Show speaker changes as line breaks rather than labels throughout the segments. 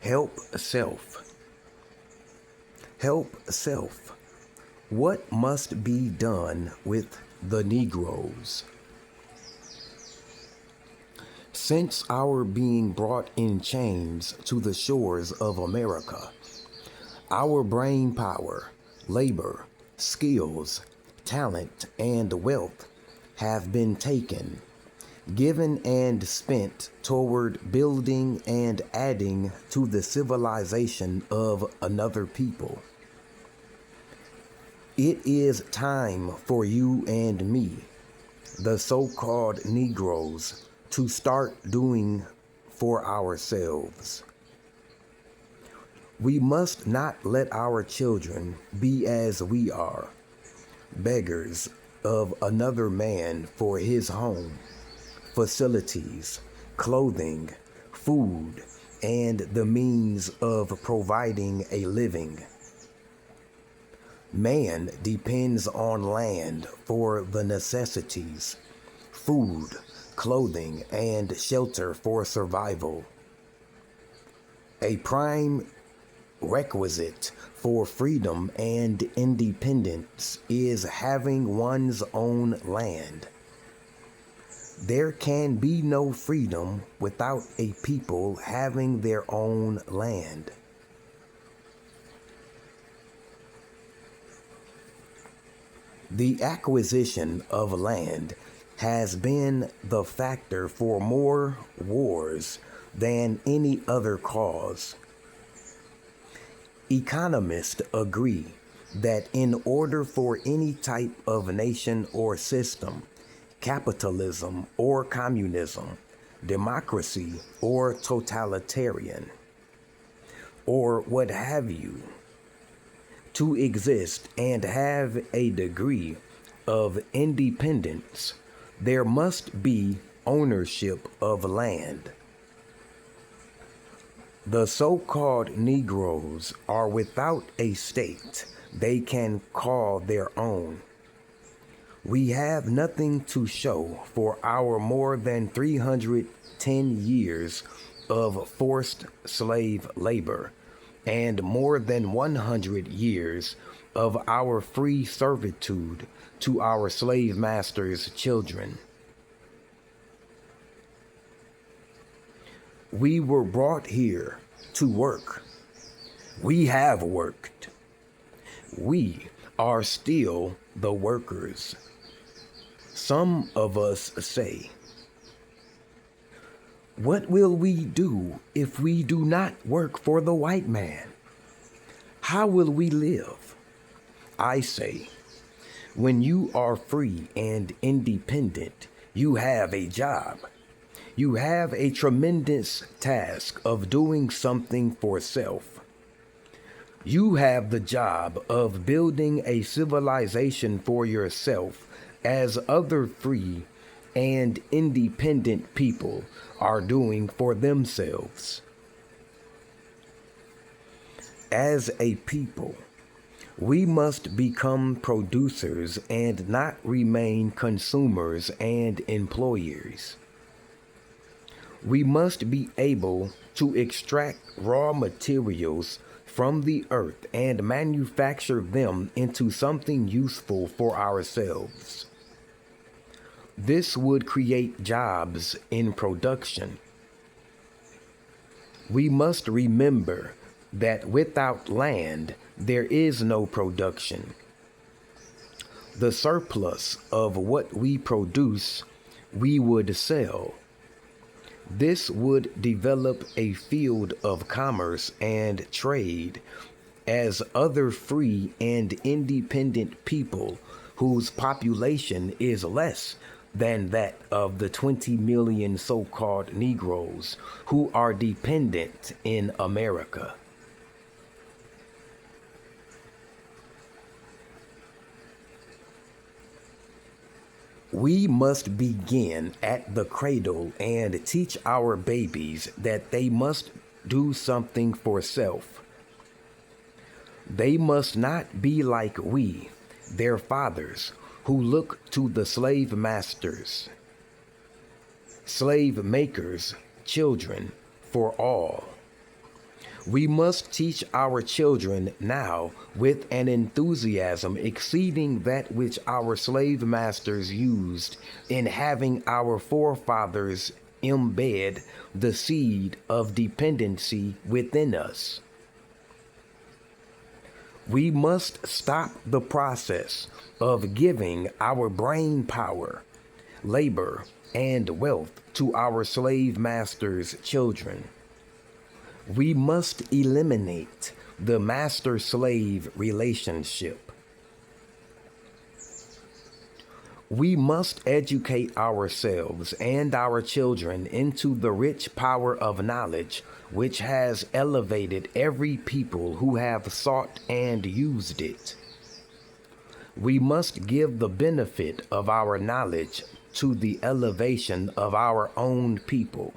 Help self. Help self. What must be done with the Negroes? Since our being brought in chains to the shores of America, our brain power, labor, skills, talent, and wealth have been taken, given and spent toward building and adding to the civilization of another people. It is time for you and me, the so-called Negroes, to start doing for ourselves. We must not let our children be as we are, beggars of another man for his home, facilities, clothing, food, and the means of providing a living. Man depends on land for the necessities, food, clothing, and shelter for survival. A prime requisite for freedom and independence is having one's own land. There can be no freedom without a people having their own land. The acquisition of land has been the factor for more wars than any other cause. Economists agree that in order for any type of nation or system, capitalism or communism, democracy or totalitarian, or what have you, to exist and have a degree of independence, there must be ownership of land. The so-called Negroes are without a state they can call their own. We have nothing to show for our more than 310 years of forced slave labor and more than 100 years of our free servitude to our slave masters' children. We were brought here to work. We have worked. We are still the workers. Some of us say, "What will we do if we do not work for the white man? How will we live?" I say, when you are free and independent, you have a job. You have a tremendous task of doing something for self. You have the job of building a civilization for yourself as other free and independent people are doing for themselves. As a people, we must become producers and not remain consumers and employers. We must be able to extract raw materials from the earth and manufacture them into something useful for ourselves. This would create jobs in production. We must remember that without land, there is no production. The surplus of what we produce, we would sell. This would develop a field of commerce and trade as other free and independent people whose population is less than that of the 20 million so-called Negroes who are dependent in America. We must begin at the cradle and teach our babies that they must do something for self. They must not be like we, their fathers, who look to the slave masters, slave makers, children, for all. We must teach our children now with an enthusiasm exceeding that which our slave masters used in having our forefathers embed the seed of dependency within us. We must stop the process of giving our brain power, labor, and wealth to our slave masters' children. We must eliminate the master-slave relationship. We must educate ourselves and our children into the rich power of knowledge which has elevated every people who have sought and used it. We must give the benefit of our knowledge to the elevation of our own people.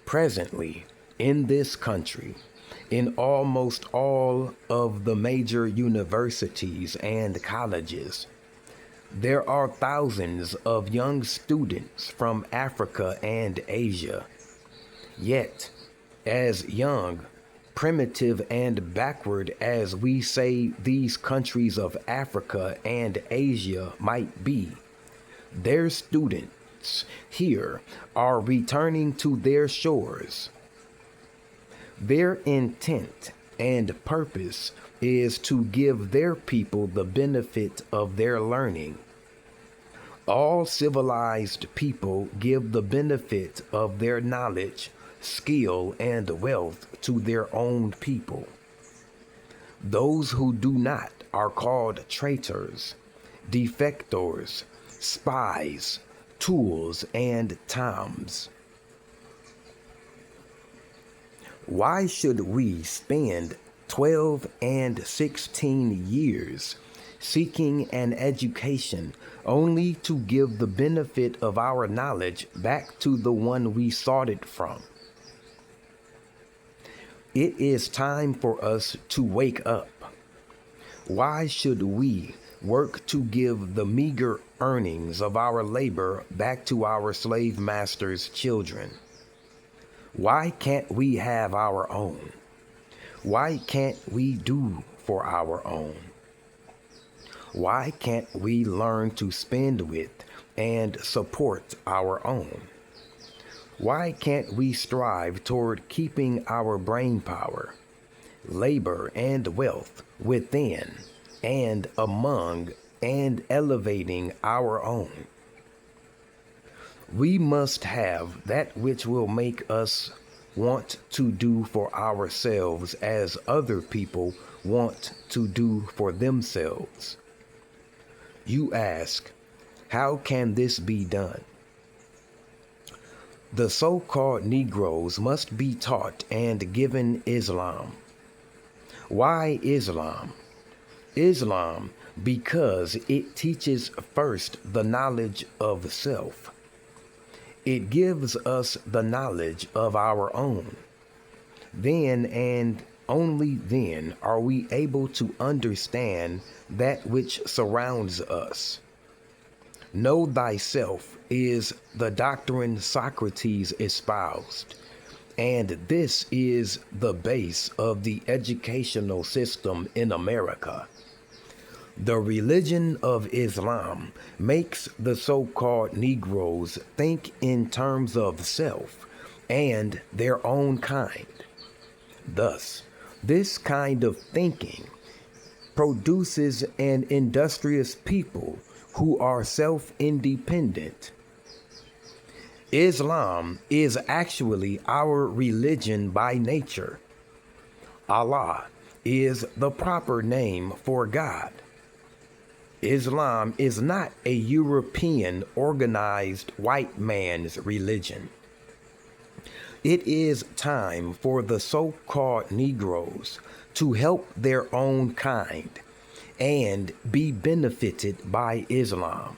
Presently, in this country, in almost all of the major universities and colleges, there are thousands of young students from Africa and Asia. Yet, as young, primitive, and backward as we say these countries of Africa and Asia might be, their students here are returning to their shores. Their intent and purpose is to give their people the benefit of their learning. All civilized people give the benefit of their knowledge, skill, and wealth to their own people. Those who do not are called traitors, defectors, spies, tools, and toms. Why should we spend 12 and 16 years seeking an education only to give the benefit of our knowledge back to the one we sought it from? It is time for us to wake up. Why should we work to give the meager earnings of our labor back to our slave masters' children? Why can't we have our own? Why can't we do for our own? Why can't we learn to spend with and support our own? Why can't we strive toward keeping our brain power, labor, and wealth within and among and elevating our own? We must have that which will make us want to do for ourselves as other people want to do for themselves. You ask, how can this be done? The so-called Negroes must be taught and given Islam. Why Islam? Islam because it teaches first the knowledge of self. It gives us the knowledge of our own. Then and only then are we able to understand that which surrounds us. Know thyself is the doctrine Socrates espoused, and this is the base of the educational system in America. The religion of Islam makes the so-called Negroes think in terms of self and their own kind. Thus, this kind of thinking produces an industrious people who are self-independent. Islam is actually our religion by nature. Allah is the proper name for God. Islam is not a European organized white man's religion. It is time for the so-called Negroes to help their own kind and be benefited by Islam.